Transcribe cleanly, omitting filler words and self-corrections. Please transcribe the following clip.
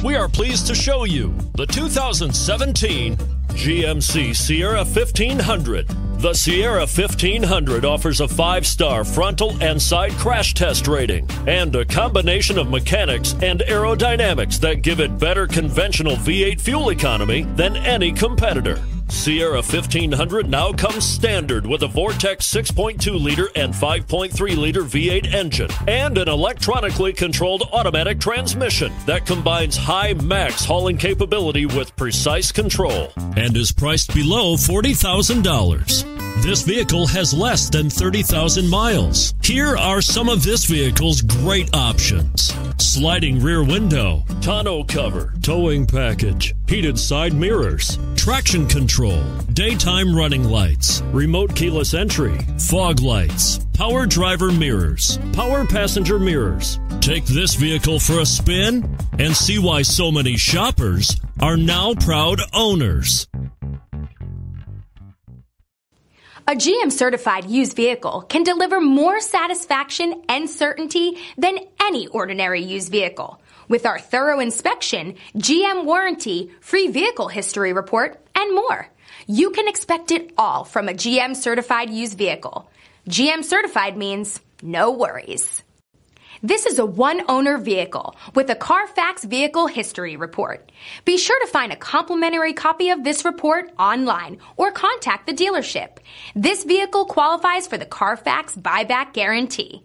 We are pleased to show you the 2017 GMC Sierra 1500. The Sierra 1500 offers a 5-star frontal and side crash test rating and a combination of mechanics and aerodynamics that give it better conventional V8 fuel economy than any competitor. Sierra 1500 now comes standard with a Vortex 6.2-liter and 5.3-liter V8 engine and an electronically controlled automatic transmission that combines high max hauling capability with precise control and is priced below $40,000. This vehicle has less than 30,000 miles. Here are some of this vehicle's great options: sliding rear window, tonneau cover, towing package, heated side mirrors, traction control, daytime running lights, remote keyless entry, fog lights, power driver mirrors, power passenger mirrors. Take this vehicle for a spin and see why so many shoppers are now proud owners. A GM-certified used vehicle can deliver more satisfaction and certainty than any ordinary used vehicle. With our thorough inspection, GM warranty, free vehicle history report, and more. You can expect it all from a GM-certified used vehicle. GM-certified means no worries. This is a one-owner vehicle with a Carfax Vehicle History Report. Be sure to find a complimentary copy of this report online or contact the dealership. This vehicle qualifies for the Carfax Buyback Guarantee.